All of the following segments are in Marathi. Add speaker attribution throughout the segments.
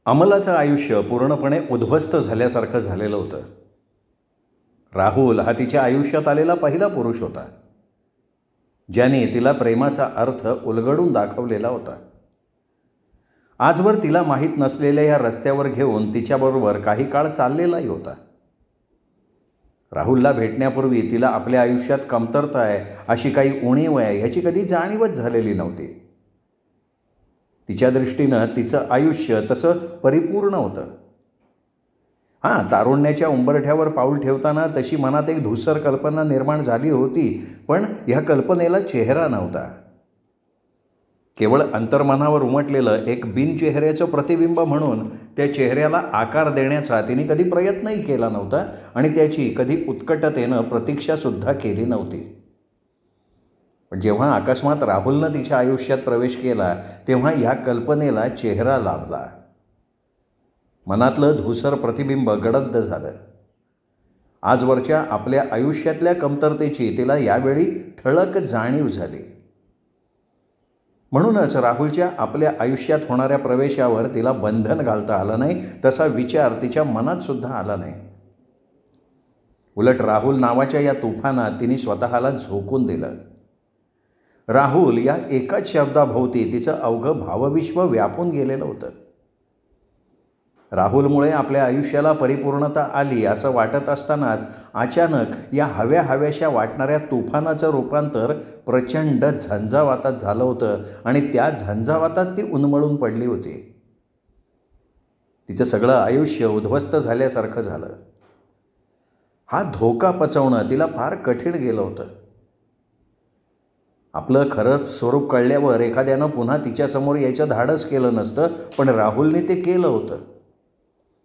Speaker 1: अमलाचं आयुष्य पूर्णपणे उद्ध्वस्त झाल्यासारखं झालेलं होतं. राहुल हा तिच्या आयुष्यात आलेला पहिला पुरुष होता, ज्याने तिला प्रेमाचा अर्थ उलगडून दाखवलेला होता. आजवर तिला माहीत नसलेल्या या रस्त्यावर घेऊन तिच्याबरोबर काही काळ चाललेलाही होता. राहुलला भेटण्यापूर्वी तिला आपल्या आयुष्यात कमतरता आहे, अशी काही उणीव आहे, ह्याची कधी जाणीवच झालेली नव्हती. तिच्या दृष्टीनं तिचं आयुष्य तसं परिपूर्ण होतं. तारुण्याच्या उंबरठ्यावर पाऊल ठेवताना तशी मनात एक धूसर कल्पना निर्माण झाली होती, पण ह्या कल्पनेला चेहरा नव्हता. केवळ अंतर्मनावर उमटलेलं एक बिनचेहऱ्याचं प्रतिबिंब म्हणून त्या चेहऱ्याला आकार देण्याचा तिने कधी प्रयत्नही केला नव्हता आणि त्याची कधी उत्कटतेनं प्रतीक्षासुद्धा केली नव्हती. पण जेव्हा अकस्मात राहुलनं तिच्या आयुष्यात प्रवेश केला, तेव्हा ह्या कल्पनेला चेहरा लाभला. मनातलं धूसर प्रतिबिंब गडद झालं. आजवरच्या आपल्या आयुष्यातल्या कमतरतेची तिला यावेळी ठळक जाणीव झाली. म्हणूनच राहुलच्या आपल्या आयुष्यात होणाऱ्या प्रवेशावर तिला बंधन घालता आलं नाही, तसा विचार तिच्या मनात सुद्धा आला नाही. उलट राहुल नावाच्या या तुफानात तिने स्वतःला झोकून दिलं. राहुल या एकाच शब्दाभोवती तिचं अवघं भावविश्व व्यापून गेलेलं होतं. राहुलमुळे आपल्या आयुष्याला परिपूर्णता आली असं वाटत असतानाच अचानक या हव्याशा वाटणाऱ्या तुफानाचं रूपांतर प्रचंड झंझावातात झालं होतं आणि त्या झंझावातात ती उन्मळून पडली होती. तिचं सगळं आयुष्य उद्ध्वस्त झाल्यासारखं झालं. हा धोका पचवणं तिला फार कठीण गेलं होतं. आपलं खरं स्वरूप कळल्यावर एखाद्यानं पुन्हा तिच्यासमोर यायचं धाडस केलं नसतं, पण राहुलने ते केलं होतं.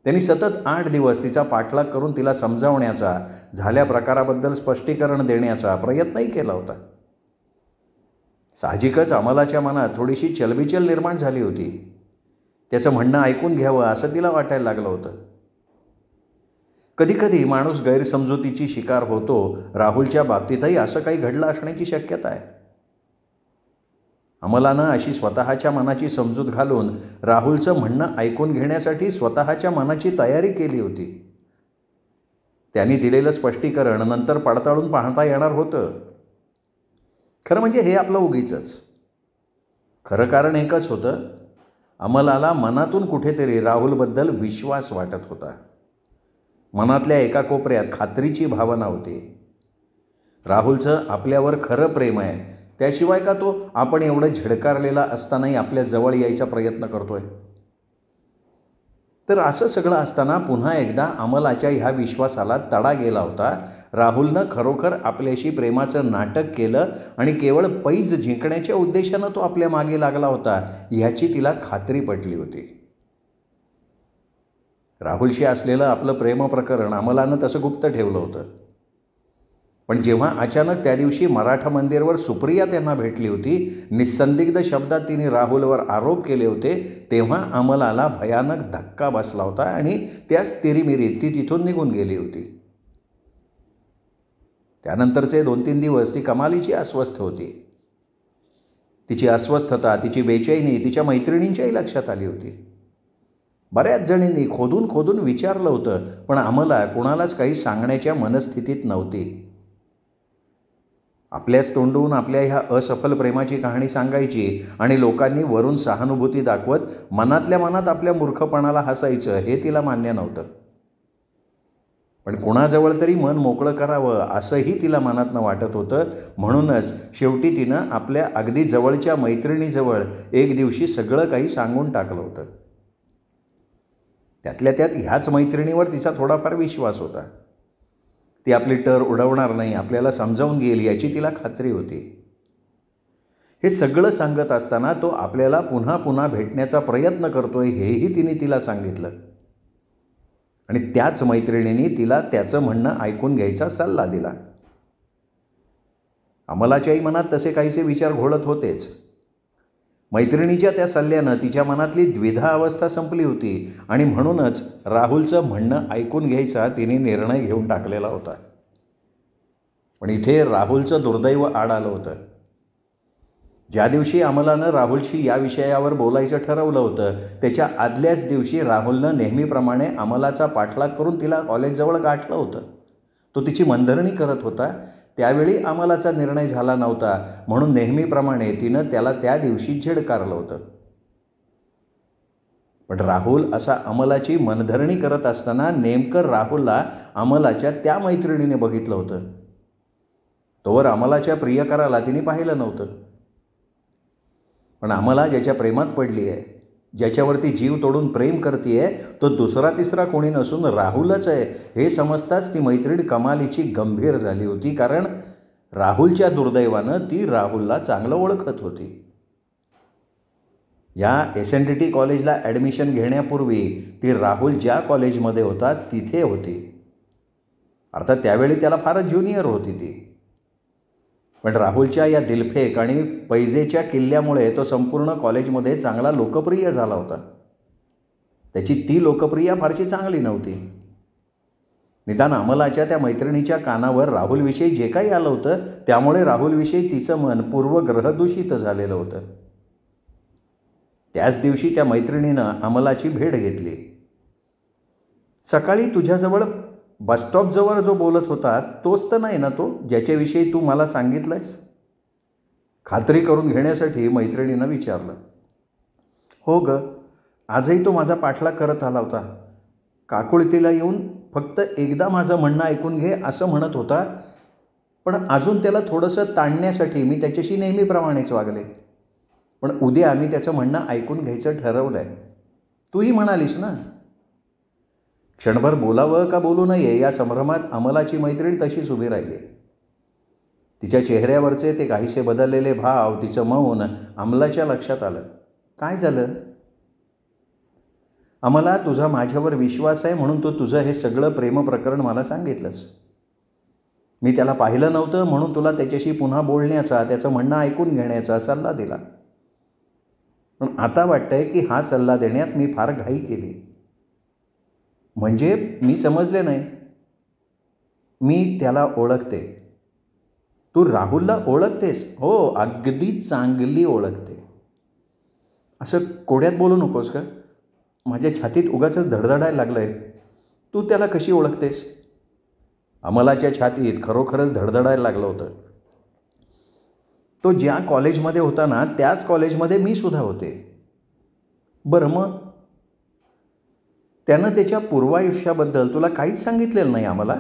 Speaker 1: त्यांनी सतत 8 दिवस तिचा पाठलाग करून तिला समजावण्याचा, झाल्या प्रकाराबद्दल स्पष्टीकरण देण्याचा प्रयत्नही केला होता. साहजिकच अमलाच्या मनात थोडीशी चलबिचल निर्माण झाली होती. त्याचं म्हणणं ऐकून घ्यावं असं तिला वाटायला लागलं होतं. कधीकधी माणूस गैरसमजुतीची शिकार होतो. राहुलच्या बाबतीतही असं काही घडलं असण्याची शक्यता आहे. अमलानं अशी स्वतःच्या मनाची समजूत घालून राहुलचं म्हणणं ऐकून घेण्यासाठी स्वतःच्या मनाची तयारी केली होती. त्यांनी दिलेलं स्पष्टीकरण नंतर पडताळून पाहता येणार होतं. खरं म्हणजे हे आपलं उगीचंच. खरं कारण एकच होतं. अमलाला मनातून कुठेतरी राहुलबद्दल विश्वास वाटत होता. मनातल्या एका कोपऱ्यात खात्रीची भावना होती. राहुलचं आपल्यावर खरं प्रेम आहे, त्याशिवाय का तो आपण एवढं झिडकारलेला असतानाही आपल्या जवळ यायचा प्रयत्न करतोय. तर असं सगळं असताना पुन्हा एकदा अमलाच्या ह्या विश्वासाला तडा गेला होता. राहुलनं खरोखर आपल्याशी प्रेमाचं नाटक केलं आणि केवळ पैज जिंकण्याच्या उद्देशानं तो आपल्या मागे लागला होता, ह्याची तिला खात्री पटली होती. राहुलशी असलेलं आपलं प्रेमप्रकरण अमलानं तसं गुप्त ठेवलं होतं. पण जेव्हा अचानक त्या दिवशी मराठा मंदिरवर सुप्रिया त्यांना भेटली होती, निस्संदिग्ध शब्दात तिने राहुलवर आरोप केले होते, तेव्हा अमलाला भयानक धक्का बसला होता आणि त्याच तिरीमिरीत ती तिथून निघून गेली होती. त्यानंतरचे 2-3 दिवस ती कमालीची अस्वस्थ होती. तिची अस्वस्थता, तिची बेचैनी तिच्या मैत्रिणींच्याही लक्षात आली होती. बऱ्याच जणींनी खोदून विचारलं होतं, पण अमला कोणालाच काही सांगण्याच्या मनस्थितीत नव्हती. आपल्याच तोंडून आपल्या ह्या असफल प्रेमाची कहाणी सांगायची आणि लोकांनी वरून सहानुभूती दाखवत मनातल्या मनात आपल्या मूर्खपणाला हसायचं, हे तिला मान्य नव्हतं. पण कुणाजवळ तरी मन मोकळं करावं असंही तिला मनातनं वाटत होतं. म्हणूनच शेवटी तिनं आपल्या अगदी जवळच्या मैत्रिणीजवळ एक दिवशी सगळं काही सांगून टाकलं होतं. त्यातल्या त्यात ह्याच मैत्रिणीवर तिचा थोडाफार विश्वास होता. ती आपली टर उडवणार नाही, आपल्याला समजावून घेईल याची तिला खात्री होती. हे सगळं सांगत असताना तो आपल्याला पुन्हा पुन्हा भेटण्याचा प्रयत्न करतोय, हेही तिला सांगितलं. आणि त्याच मैत्रिणींनी तिला त्याचं म्हणणं ऐकून घ्यायचा सल्ला दिला. अमलाच्याही मनात तसे काहीसे विचार घोळत होतेच. मैत्रिणीच्या त्या सल्ल्यानं तिच्या मनातली द्विधा अवस्था संपली होती आणि म्हणूनच राहुलचं म्हणणं ऐकून घ्यायचा तिने निर्णय घेऊन टाकलेला होता. पण इथे राहुलचं दुर्दैव आड आलं होतं. ज्या दिवशी अमलानं राहुलशी या विषयावर बोलायचं ठरवलं होतं त्याच्या आदल्याच दिवशी राहुलनं नेहमीप्रमाणे अमलाचा पाठलाग करून तिला कॉलेजजवळ गाठलं होतं. तो तिची मनधरणी करत होता. त्यावेळी अमलाचा निर्णय झाला नव्हता म्हणून नेहमीप्रमाणे तिनं त्याला त्या दिवशी झिडकारलं होतं. पण राहुल असा अमलाची मनधरणी करत असताना नेमकं राहुलला अमलाच्या त्या मैत्रिणीने बघितलं होतं. तोवर अमलाच्या प्रियकराला तिने पाहिलं नव्हतं. पण अमला ज्याच्या प्रेमात पडली आहे, ज्याच्यावरती जीव तोडून प्रेम करते आहे, तो दुसरा तिसरा कोणी नसून राहुलच आहे हे समजताच ती मैत्रीण कमालीची गंभीर झाली होती. कारण राहुलच्या दुर्दैवानं ती राहुलला चांगलं ओळखत होती. या SNDT कॉलेजला ॲडमिशन घेण्यापूर्वी ती राहुल ज्या कॉलेजमध्ये होता तिथे होती. अर्थात त्यावेळी त्याला फारच ज्युनियर होती ती. पण राहुलच्या या दिलफेक आणि पैजेच्या किल्ल्यामुळे तो संपूर्ण कॉलेजमध्ये चांगला लोकप्रिय झाला होता. त्याची ती लोकप्रियता फारशी चांगली नव्हती. निदान अमलाच्या त्या मैत्रिणीच्या कानावर राहुलविषयी जे काही आलं होतं त्यामुळे राहुलविषयी तिचं मन पूर्वग्रहदूषित झालेलं होतं. त्याच दिवशी त्या मैत्रिणीनं अमलाची भेट घेतली. सकाळी तुझ्याजवळ बसस्टॉपजवळ जो बोलत होता तोच तर नाही ना तो ज्याच्याविषयी तू मला सांगितलंयस? खात्री करून घेण्यासाठी मैत्रिणीनं विचारलं. हो ग, आजही तो माझा पाठलाग करत आला होता. काकुळतीला येऊन फक्त एकदा माझं म्हणणं ऐकून घे असं म्हणत होता. पण अजून त्याला थोडंसं ताणण्यासाठी मी त्याच्याशी नेहमीप्रमाणेच वागले. पण उद्या आम्ही त्याचं म्हणणं ऐकून घ्यायचं ठरवलं आहे. तूही म्हणालीस ना. क्षणभर बोलावं का बोलू नये या संभ्रमात अमलाची मैत्रीण तशीच उभी राहिली. तिच्या चेहऱ्यावरचे ते काहीसे बदललेले भाव, तिचं मौन अमलाच्या लक्षात आलं. काय झालं? अमला, तुझा माझ्यावर विश्वास आहे म्हणून तू तुझं हे सगळं प्रेमप्रकरण मला सांगितलंस. मी त्याला पाहिलं नव्हतं म्हणून तुला त्याच्याशी पुन्हा बोलण्याचा, त्याचं म्हणणं ऐकून घेण्याचा सल्ला दिला. पण आता वाटतंय की हा सल्ला देण्यात मी फार घाई केली. म्हणजे मी समजले नाही. मी त्याला ओळखते. तू राहुलला ओळखतेस? हो, अगदी चांगली ओळखते. असं कोड्यात बोलू नकोस का? माझ्या छातीत उगाचच धडधडायला लागलं आहे. तू त्याला कशी ओळखतेस? अमलाच्या छातीत खरोखरच धडधडायला लागलं होतं. तो ज्या कॉलेजमध्ये होता ना त्याच कॉलेजमध्ये मी सुद्धा होते. बरं मग त्यानं त्याच्या पूर्वायुष्याबद्दल तुला काहीच सांगितलेलं नाही आम्हाला?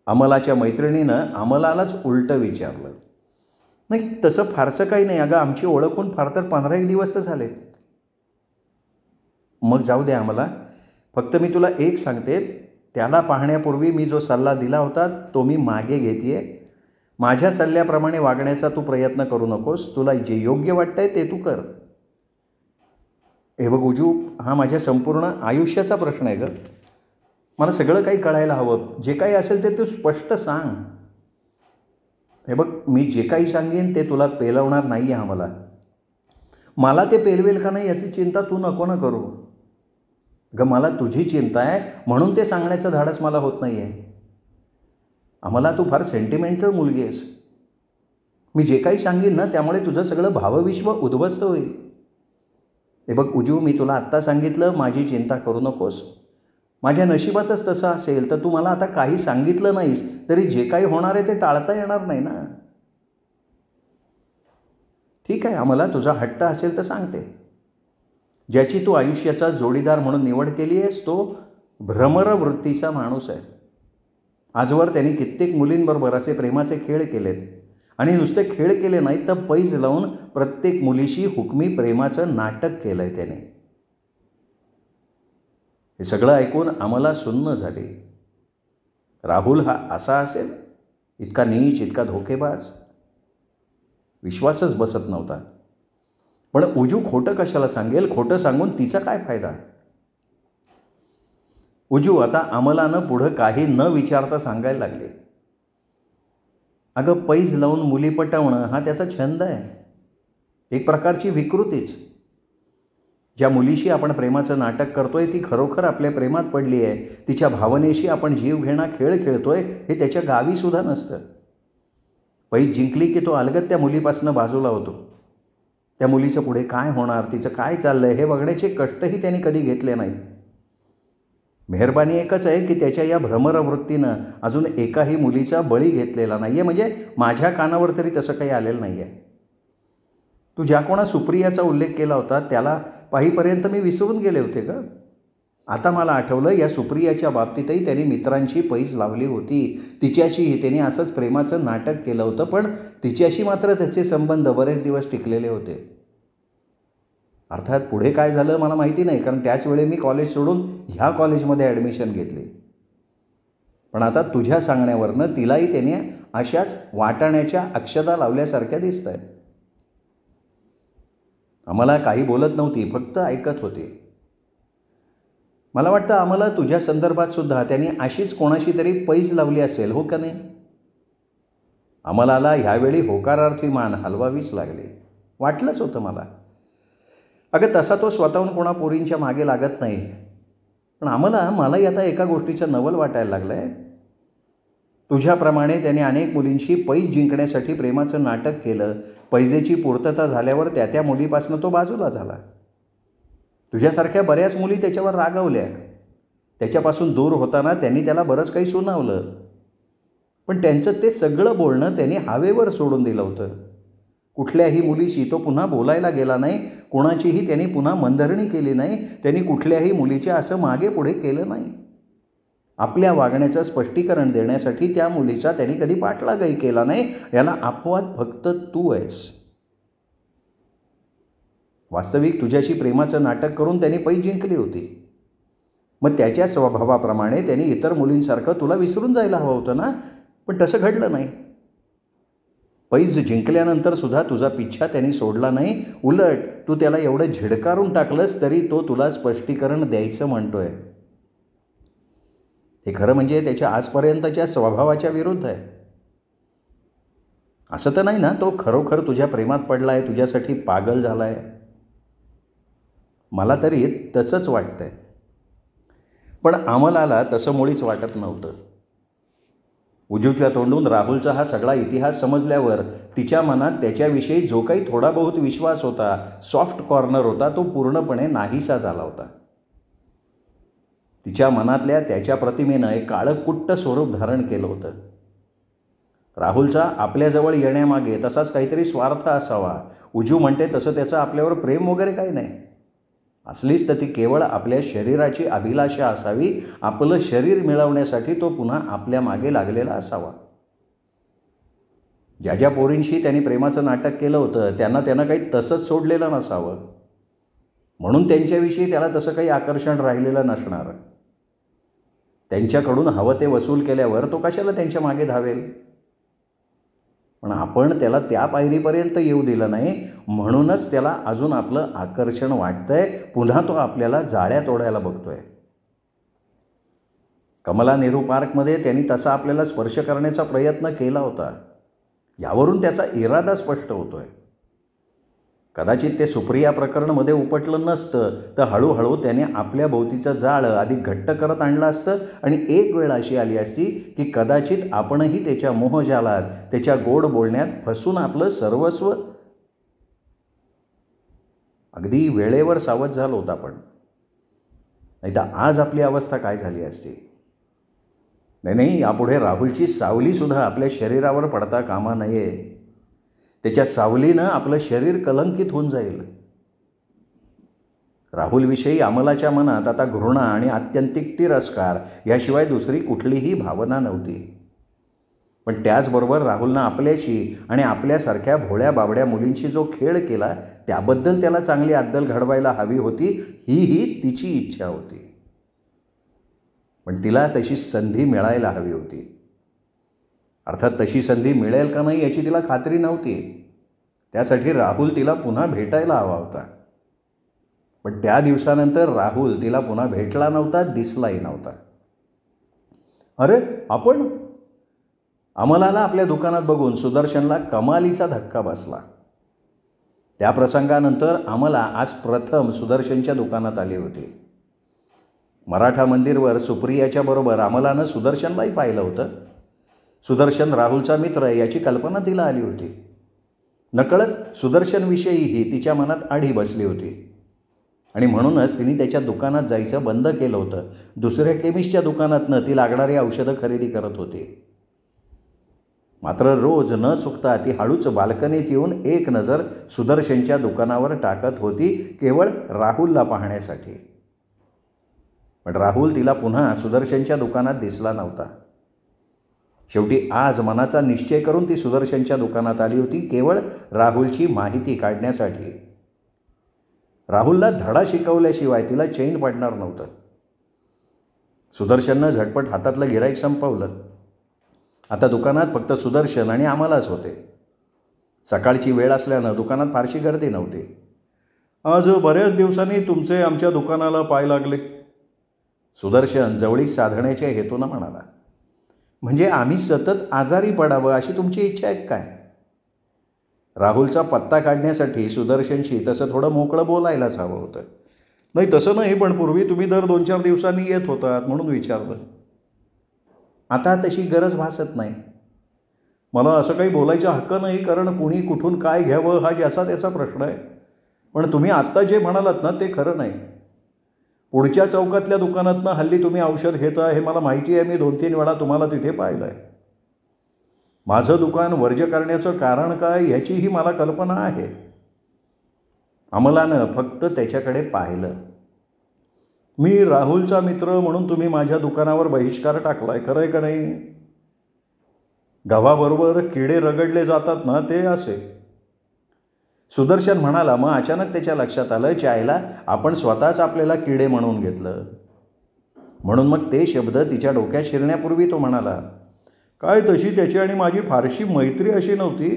Speaker 1: अमलाच्या मैत्रिणीनं अमलालाच उलटं विचारलं. नाही, तसं फारसं काही नाही. अगं, आमची ओळख होऊन फार तर 15 दिवस तर झालेत. मग जाऊ दे अमला. फक्त मी तुला एक सांगते, त्याला पाहण्यापूर्वी मी जो सल्ला दिला होता तो मी मागे घेते. माझ्या सल्ल्याप्रमाणे वागण्याचा तू प्रयत्न करू नकोस. तुला जे योग्य वाटतंय ते तू कर. हे बघ उजू, हा माझ्या संपूर्ण आयुष्याचा प्रश्न आहे ग. मला सगळं काही कळायला हवं. जे काही असेल ते तू स्पष्ट सांग. हे बघ, मी जे काही सांगेन ते तुला पेलवणार नाही आहे आम्हाला. मला ते पेलवेल का नाही याची चिंता तू नको ना करू ग. मला तुझी चिंता आहे म्हणून ते सांगण्याचं धाडस मला होत नाही आहे. आम्हाला तू फार सेंटिमेंटल मुलगी आहेस. मी जे काही सांगेन ना त्यामुळे तुझं सगळं भावविश्व उद्ध्वस्त होईल. हे बघ उजू, मी तुला आत्ता सांगितलं, माझी चिंता करू नकोस. माझ्या नशिबातच तसं असेल तर तू मला आता काही सांगितलं नाहीस तरी जे काही होणार आहे ते टाळता येणार नाही ना. ठीक आहे, आम्हाला तुझा हट्ट असेल तर सांगते. ज्याची तू आयुष्याचा जोडीदार म्हणून निवड केली आहेस तो भ्रमर वृत्तीचा माणूस आहे. आजवर त्यांनी कित्येक मुलींबरोबर असे प्रेमाचे खेळ केलेत आणि नुसते खेळ केले नाहीत तर पैज लावून प्रत्येक मुलीशी हुकमी प्रेमाचं नाटक केलं आहे त्याने. हे सगळं ऐकून आम्हाला सुन्न झाली. राहुल हा असा असेल? इतका नीच, इतका धोकेबाज? विश्वासच बसत नव्हता. पण उजू खोटं कशाला सांगेल? खोटं सांगून तिचा काय फायदा? उजू, आता अमलानं पुढं काही न विचारता सांगायला लागले. अगं, पैज लावून मुली पटवणं हा त्याचा छंद आहे. एक प्रकारची विकृतीच. ज्या मुलीशी आपण प्रेमाचं नाटक करतोय ती खरोखर आपल्या प्रेमात पडली आहे. तिच्या भावनेशी आपण जीव घेणा खेळ खेळतोय हे त्याच्या गावीसुद्धा नसतं. पैज जिंकली की तो अलगद त्या मुलीपासून बाजूला होतो. त्या मुलीचं पुढे काय होणार, तिचं काय चाललंय हे बघण्याचे कष्टही त्यांनी कधी घेतले नाहीत. मेहरबानी एकच आहे की त्याच्या या भ्रमरवृत्तीनं अजून एकाही मुलीचा बळी घेतलेला नाही आहे. म्हणजे माझ्या कानावर तरी तसं काही आलेलं नाही आहे. तू ज्या कोणा सुप्रियाचा उल्लेख केला होता त्याला पाहीपर्यंत मी विसरून गेले होते का? आता मला आठवलं, या सुप्रियाच्या बाबतीतही त्यांनी मित्रांची पैज लावली होती. तिच्याशीही त्यांनी असंच प्रेमाचं नाटक केलं होतं, पण तिच्याशी मात्र त्याचे संबंध बरेच दिवस टिकलेले होते. अर्थात पुढे काय झालं मला माहिती नाही, कारण त्याच वेळी मी कॉलेज सोडून ह्या कॉलेजमध्ये ॲडमिशन घेतली. पण आता तुझ्या सांगण्यावरनं तिलाही त्याने अशाच वाटाण्याच्या अक्षता लावल्यासारख्या दिसत आहेत. आम्हाला काही बोलत नव्हती, फक्त ऐकत होती. मला वाटतं आम्हाला तुझ्या संदर्भात सुद्धा त्यांनी अशीच कोणाशी तरी पैज लावली असेल, हो का नाही? आम्हाला ह्यावेळी होकारार्थी मान हलवावीच लागली. वाटलंच होतं मला. अगं तसा तो स्वतःहून कोणा पोरींच्या मागे लागत नाही, पण मलाही आता एका गोष्टीचं नवल वाटायला लागलं आहे. तुझ्याप्रमाणे त्याने अनेक मुलींशी पैज जिंकण्यासाठी प्रेमाचं नाटक केलं. पैजेची पूर्तता झाल्यावर त्या मुलीपासून तो बाजूला झाला. तुझ्यासारख्या बऱ्याच मुली त्याच्यावर रागावल्या. त्याच्यापासून दूर होताना त्यांनी त्याला बरंच काही सुनावलं, पण त्यांचं ते सगळं बोलणं त्यांनी हवेवर सोडून दिलं होतं. कुठल्याही मुलीशी तो पुन्हा बोलायला गेला नाही. कोणाचीही त्यांनी पुन्हा मनधरणी केली नाही. त्यांनी कुठल्याही मुलीच्या असं मागे पुढे केलं नाही. आपल्या वागण्याचं स्पष्टीकरण देण्यासाठी त्या मुलीचा त्यांनी कधी पाठलागही केला नाही. याला अपवाद फक्त तू आहेस. वास्तविक तुझ्याशी प्रेमाचं नाटक करून त्यांनी पैज जिंकली होती. मग त्याच्या स्वभावाप्रमाणे त्यांनी इतर मुलींसारखं तुला विसरून जायला हवं होतं ना, पण तसं घडलं नाही. पैज जिंकल्यानंतर सुद्धा तुझा पिच्छा त्यांनी सोडला नाही. उलट तू त्याला एवढं झिडकारून टाकलंस तरी तो तुला स्पष्टीकरण द्यायचं म्हणतोय. हे खरं म्हणजे त्याच्या आजपर्यंतच्या स्वभावाच्या विरुद्ध आहे. असं तर नाही ना तो खरोखर तुझ्या प्रेमात पडला आहे, तुझ्यासाठी पागल झाला आहे? मला तरी तसंच वाटतंय, पण अमलाला तसं मुळीच वाटत नव्हतं. उजूच्या तोंडून राहुलचा हा सगळा इतिहास समजल्यावर तिच्या मनात त्याच्याविषयी जो काही थोडा बहुत विश्वास होता, सॉफ्ट कॉर्नर होता, तो पूर्णपणे नाहीसा झाला होता. तिच्या मनातल्या त्याच्या प्रतिमेनं एक काळकुट्ट स्वरूप धारण केलं होतं. राहुलचा आपल्याजवळ येण्यामागे तसाच काहीतरी स्वार्थ असावा. उजू म्हणते तसं त्याचं आपल्यावर प्रेम वगैरे काही नाही. असलीच तर ती केवळ आपल्या शरीराची अभिलाषा असावी. आपलं शरीर मिळवण्यासाठी तो पुन्हा आपल्या मागे लागलेला असावा. ज्या ज्या पोरींशी त्यांनी प्रेमाचं नाटक केलं होतं त्यानं काही तसंच सोडलेलं नसावं, म्हणून त्यांच्याविषयी त्याला तसं काही आकर्षण राहिलेलं नसणार. त्यांच्याकडून हवं ते वसूल केल्यावर तो कशाला त्यांच्या मागे धावेल? पण आपण त्याला त्या पायरीपर्यंत येऊ दिलं नाही, म्हणूनच त्याला अजून आपलं आकर्षण वाटतंय. पुन्हा तो आपल्याला जाळ्या तोडायला बघतोय. कमला नेहरू पार्कमध्ये त्यांनी तसा आपल्याला स्पर्श करण्याचा प्रयत्न केला होता. यावरून त्याचा इरादा स्पष्ट होतोय. कदाचित ते सुप्रिया प्रकरणमध्ये उपटलं नसतं तर हळूहळू त्याने आपल्या भोवतीचं जाळं अधिक घट्ट करत आणलं असतं आणि एक वेळ अशी आली असती की कदाचित आपणही त्याच्या मोहजालात, त्याच्या गोड बोलण्यात फसून आपलं सर्वस्व अगदी वेळेवर सावध झालो होता. पण नाही तर आज आपली अवस्था काय झाली असती? नाही, यापुढे राहुलची सावलीसुद्धा आपल्या शरीरावर पडता कामा नये. त्याच्या सावलीनं आपलं शरीर कलंकित होऊन जाईल. राहुलविषयी अमलाच्या मनात आता घृणा आणि आत्यंतिक तिरस्कार याशिवाय दुसरी कुठलीही भावना नव्हती. पण त्याचबरोबर राहुलनं आपल्याशी आणि आपल्यासारख्या भोळ्या बाबड्या मुलींशी जो खेळ केला त्याबद्दल त्याला चांगली अद्दल घडवायला हवी होती. ही तिची इच्छा होती, पण तिला तशी संधी मिळायला हवी होती. अर्थात तशी संधी मिळेल का नाही याची तिला खात्री नव्हती. त्यासाठी राहुल तिला पुन्हा भेटायला हवा होता. पण त्या दिवसानंतर राहुल तिला पुन्हा भेटला नव्हता, दिसलाही नव्हता. अरे आपण? अमलाला आपल्या दुकानात बघून सुदर्शनला कमालीचा धक्का बसला. त्या प्रसंगानंतर अमला आज प्रथम सुदर्शनच्या दुकानात आली होती. मराठा मंदिरवर सुप्रियाच्या बरोबर अमलानं सुदर्शनलाही पाहिलं होतं. सुदर्शन राहुलचा मित्र आहे याची कल्पना तिला आली होती. नकळत सुदर्शनविषयीही तिच्या मनात आढी बसली होती आणि म्हणूनच तिने त्याच्या दुकानात जायचं बंद केलं होतं. दुसऱ्या केमिस्टच्या दुकानातनं ती लागणारी औषधं खरेदी करत होती. मात्र रोज न चुकता ती हळूच बाल्कनीत येऊन एक नजर सुदर्शनच्या दुकानावर टाकत होती, केवळ राहुलला पाहण्यासाठी. पण राहुल तिला पुन्हा सुदर्शनच्या दुकानात दिसला नव्हता. शेवटी आज मनाचा निश्चय करून ती सुदर्शनच्या दुकानात आली होती, केवळ राहुलची माहिती काढण्यासाठी. राहुलला धडा शिकवल्याशिवाय तिला चैन पडणार नव्हतं. सुदर्शननं झटपट हातातलं गिऱ्हाईक संपवलं. आता दुकानात फक्त सुदर्शन आणि आम्हालाच होते. सकाळची वेळ असल्यानं दुकानात फारशी गर्दी नव्हती. आज बऱ्याच दिवसांनी तुमचे आमच्या दुकानाला पाय लागले, सुदर्शन जवळीक साधण्याच्या हेतूनं म्हणाला. म्हणजे आम्ही सतत आजारी पडावं अशी तुमची इच्छा आहे काय? राहुलचा पत्ता काढण्यासाठी सुदर्शनशी तसं थोडं मोकळं बोलायलाच हवं होतं. नाही तसं नाही, पण पूर्वी तुम्ही दर 2-4 दिवसांनी येत होतात म्हणून विचारलं. आता तशी गरज भासत नाही. मला असं काही बोलायचा हक्क नाही, कारण कुणी कुठून काय घ्यावं हा ज्याचा त्याचा प्रश्न आहे. पण तुम्ही आत्ता जे म्हणालात ना ते खरं नाही. पुढच्या चौकातल्या दुकानातनं हल्ली तुम्ही औषध घेता हे मला माहिती आहे. मी 2-3 वेळा तुम्हाला तिथे पाहिलं आहे. माझं दुकान वर्ज करण्याचं कारण काय ह्याचीही मला कल्पना आहे. अमलानं फक्त त्याच्याकडे पाहिलं. मी राहुलचा मित्र म्हणून तुम्ही माझ्या दुकानावर बहिष्कार टाकलाय, खरं आहे का नाही? गव्हाबरोबर किडे रगडले जातात ना, ते असे. सुदर्शन म्हणाला. मग अचानक त्याच्या लक्षात आलं, चायला आपण स्वतःच आपल्याला किडे म्हणून घेतलं. म्हणून मग ते शब्द तिच्या डोक्यात शिरण्यापूर्वी तो म्हणाला, काय तशी त्याची आणि माझी फारशी मैत्री अशी नव्हती.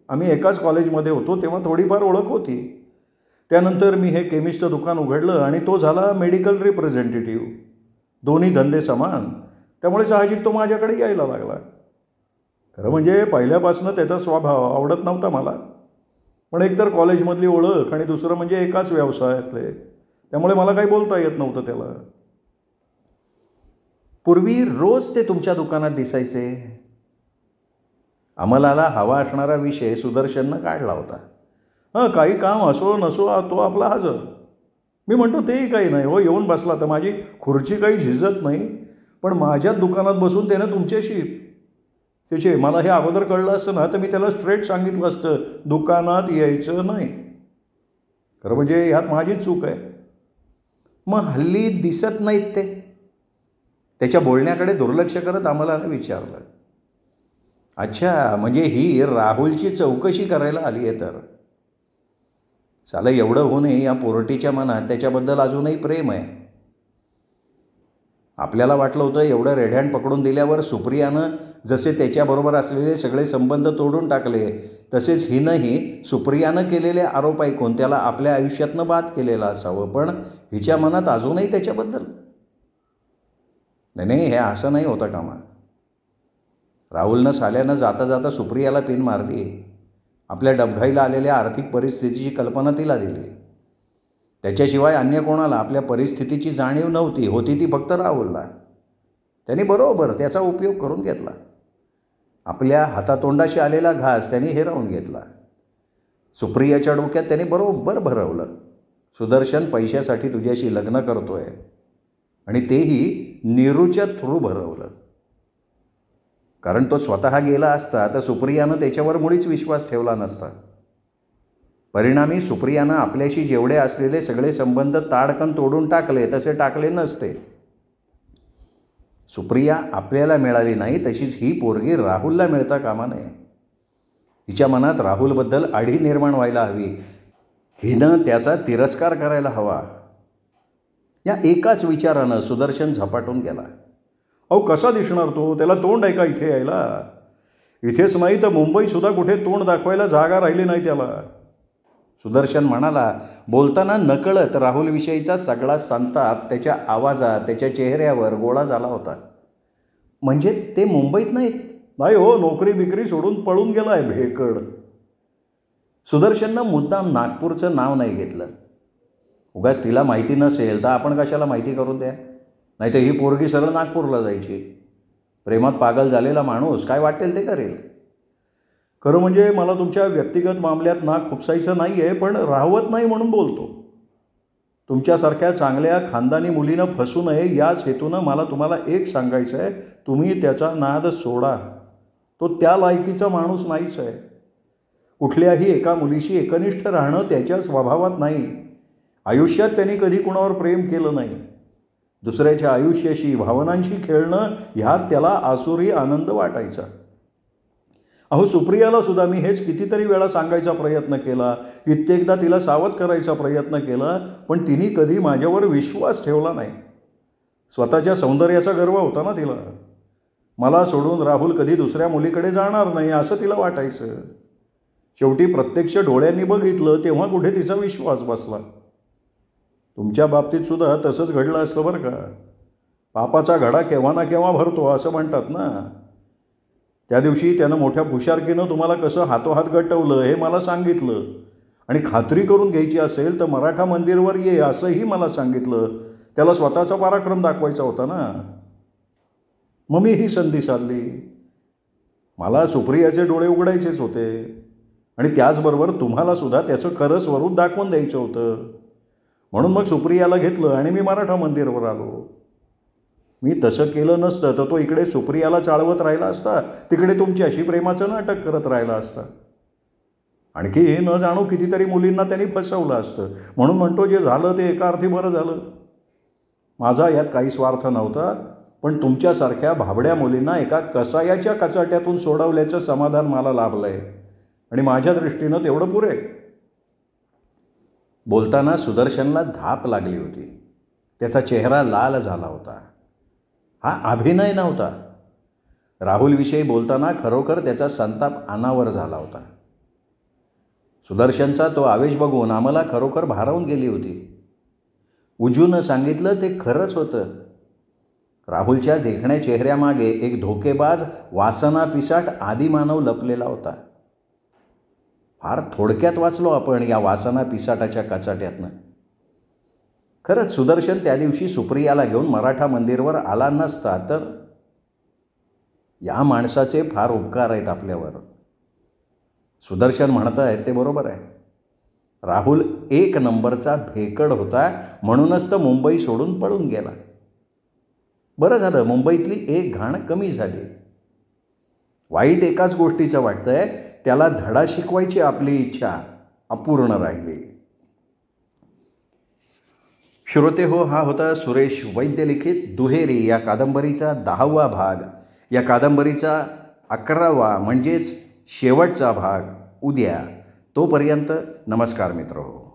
Speaker 1: आम्ही एकाच कॉलेजमध्ये होतो तेव्हा थोडीफार ओळख होती. त्यानंतर मी हे केमिस्टचं दुकान उघडलं आणि तो झाला मेडिकल रिप्रेझेंटेटिव्ह. दोन्ही धंदे समान, त्यामुळे साहजिक तो माझ्याकडे यायला लागला. खरं म्हणजे पहिल्यापासून त्याचा स्वभाव आवडत नव्हता मला, पण एकतर कॉलेजमधली ओळख आणि दुसरं म्हणजे एकाच व्यवसायातले, त्यामुळे मला काही बोलता येत नव्हतं त्याला. पूर्वी रोज ते तुमच्या दुकानात दिसायचे. अमलाला हवा असणारा विषय सुदर्शननं काढला होता. काही काम असो नसो तो आपला हजर. मी म्हणतो तेही काही नाही हो, येऊन बसला तर माझी खुर्ची काही झिजत नाही, पण माझ्याच दुकानात बसून त्यानं तुमच्याशी त्याचे मला हे अगोदर कळलं असतं ना तर मी त्याला स्ट्रेट सांगितलं असतं दुकानात यायचं नाही. खरं म्हणजे ह्यात माझीच चूक आहे. मग हल्ली दिसत नाहीत ते? त्याच्या बोलण्याकडे दुर्लक्ष करत अमलानं विचारलं. अच्छा, म्हणजे ही राहुलची चौकशी करायला आली आहे तर? साला एवढं होणे या पोरटीच्या मनात त्याच्याबद्दल अजूनही प्रेम आहे. आपल्याला वाटलं होतं एवढं रेढ्याण पकडून दिल्यावर सुप्रियानं जसे त्याच्याबरोबर असलेले सगळे संबंध तोडून टाकले, तसेच हिनंही सुप्रियानं केलेले आरोप ऐकून त्याला आपल्या आयुष्यातनं बाद केलेलं असावं. पण हिच्या मनात अजूनही त्याच्याबद्दल नाही. हे असं नाही होतं कामा. राहुलनं साल्यानं जाता जाता सुप्रियाला पिन मारली. आपल्या डबघाईला आलेल्या आर्थिक परिस्थितीची कल्पना तिला दिली. त्याच्याशिवाय अन्य कोणाला आपल्या परिस्थितीची जाणीव नव्हती, होती ती फक्त राहुलला. त्यांनी बरोबर त्याचा उपयोग करून घेतला. आपल्या हातातोंडाशी आलेला घास त्यांनी हिरावून घेतला. सुप्रियाच्या डोक्यात त्यांनी बरोबर भरवलं, सुदर्शन पैशासाठी तुझ्याशी लग्न करतोय, आणि तेही नीरूच्या थ्रू भरवलं. कारण तो स्वतः गेला असता तर सुप्रियानं त्याच्यावर मुळीच विश्वास ठेवला नसता. परिणामी सुप्रियानं आपल्याशी जेवढे असलेले सगळे संबंध ताडकन तोडून टाकले तसे टाकले नसते. सुप्रिया आपल्याला मिळाली नाही तशीच ही पोरगी राहुलला मिळता कामा नये. हिच्या मनात राहुलबद्दल आढी निर्माण व्हायला हवी. हिनं त्याचा तिरस्कार करायला हवा. या एकाच विचारानं सुदर्शन झपाटून गेला. अहो कसा दिसणार तो? त्याला तोंड आहे का इथे यायला? इथेच नाही तर मुंबईसुद्धा कुठे तोंड दाखवायला जागा राहिली नाही त्याला. सुदर्शन म्हणाला. बोलताना नकळत राहुलविषयीचा सगळा संताप त्याच्या आवाजात, त्याच्या चेहऱ्यावर गोळा झाला होता. म्हणजे ते मुंबईत नाहीत? नाही हो, नोकरी बिकरी सोडून पळून गेला आहे भेकड. सुदर्शननं मुद्दाम नागपूरचं नाव नाही घेतलं. उगाच तिला माहिती नसेल तर आपण कशाला माहिती करून द्या? नाही तर ही पोरगी सरळ नागपूरला जायची. प्रेमात पागल झालेला माणूस काय वाटेल ते करेल. खरं म्हणजे मला तुमच्या व्यक्तिगत मामल्यात नाक खुपसायचं नाही आहे, पण राहवत नाही म्हणून बोलतो. तुमच्यासारख्या चांगल्या खानदानी मुलीनं फसू नये याच हेतूनं मला तुम्हाला एक सांगायचं आहे, तुम्ही त्याचा नाद सोडा. तो त्या लायकीचा माणूस नाहीच आहे. कुठल्याही एका मुलीशी एकनिष्ठ राहणं त्याच्या स्वभावात नाही. आयुष्यात त्यांनी कधी कुणावर प्रेम केलं नाही. दुसऱ्याच्या आयुष्याशी भावनांशी खेळणं ह्यात त्याला आसुरी आनंद वाटायचा. अहो, सुप्रियाला सुद्धा मी हेच कितीतरी वेळा सांगायचा प्रयत्न केला, कित्येकदा तिला सावध करायचा प्रयत्न केला, पण तिने कधी माझ्यावर विश्वास ठेवला नाही. स्वतःच्या सौंदर्याचा गर्व होता ना तिला. मला सोडून राहुल कधी दुसऱ्या मुलीकडे जाणार नाही असं तिला वाटायचं. शेवटी प्रत्यक्ष डोळ्यांनी बघितलं तेव्हा कुठे तिचा विश्वास बसला. तुमच्या बाबतीत सुद्धा तसंच घडलं असतं बरं का. पापाचा घडा केव्हा ना केव्हा भरतो असं म्हणतात ना. त्या दिवशी त्यानं मोठ्या हुशारकीनं तुम्हाला कसं हातोहात गटवलं हे मला सांगितलं, आणि खात्री करून घ्यायची असेल तर मराठा मंदिरवर ये असंही मला सांगितलं. त्याला स्वतःचा पराक्रम दाखवायचा होता ना. मग मी ही संधी साधली. मला सुप्रियाचे डोळे उघडायचेच होते, आणि त्याचबरोबर तुम्हाला सुद्धा त्याचं खरं स्वरूप दाखवून द्यायचं होतं. म्हणून मग सुप्रियाला घेतलं आणि मी मराठा मंदिरवर आलो. मी तसं केलं नसतं तर तो इकडे सुप्रियाला चाळवत राहिला असता, तिकडे तुमच्याशी प्रेमाचं नाटक करत राहिला असता. आणखी न जाणू कितीतरी मुलींना त्यांनी फसवलं असतं. म्हणून म्हणतो जे झालं ते एका अर्थी बरं झालं. माझा यात काही स्वार्थ नव्हता, पण तुमच्यासारख्या भाबड्या मुलींना एका कसायाच्या कचाट्यातून सोडवल्याचं समाधान मला लाभलं आहे, आणि माझ्या दृष्टीनं तेवढं पुरे. बोलताना सुदर्शनला धाप लागली होती. त्याचा चेहरा लाल झाला होता. हा अभिनय नव्हता. राहुलविषयी बोलताना खरोखर त्याचा संताप अनावर झाला होता. सुदर्शनचा तो आवेश बघून आम्हाला खरोखर भारावून गेली होती. उजूनं सांगितलं ते खरंच होतं. राहुलच्या देखण्या चेहऱ्यामागे एक धोकेबाज वासना पिसाट आदिमानव लपलेला होता. फार थोडक्यात वाचलो आपण या वासना पिसाटाच्या कचाट्यातनं. खरंच सुदर्शन त्या दिवशी सुप्रियाला घेऊन मराठा मंदिरवर आला नसता तर. या माणसाचे फार उपकार आहेत आपल्यावर. सुदर्शन म्हणत आहेत ते बरोबर आहे. राहुल एक नंबरचा भेकड होता, म्हणूनच तर मुंबई सोडून पळून गेला. बरं झालं, मुंबईतली एक घाण कमी झाली. वाईट एकाच गोष्टीचं वाटतंय, त्याला धडा शिकवायची आपली इच्छा अपूर्ण राहिली. श्रोते हो, हा होता सुरेश वैद्य लिखित दुहेरी या कादंबरीचा 10वा भाग. या कादंबरीचा 11वा म्हणजेच शेवटचा भाग उद्या. तोपर्यंत नमस्कार मित्रहो.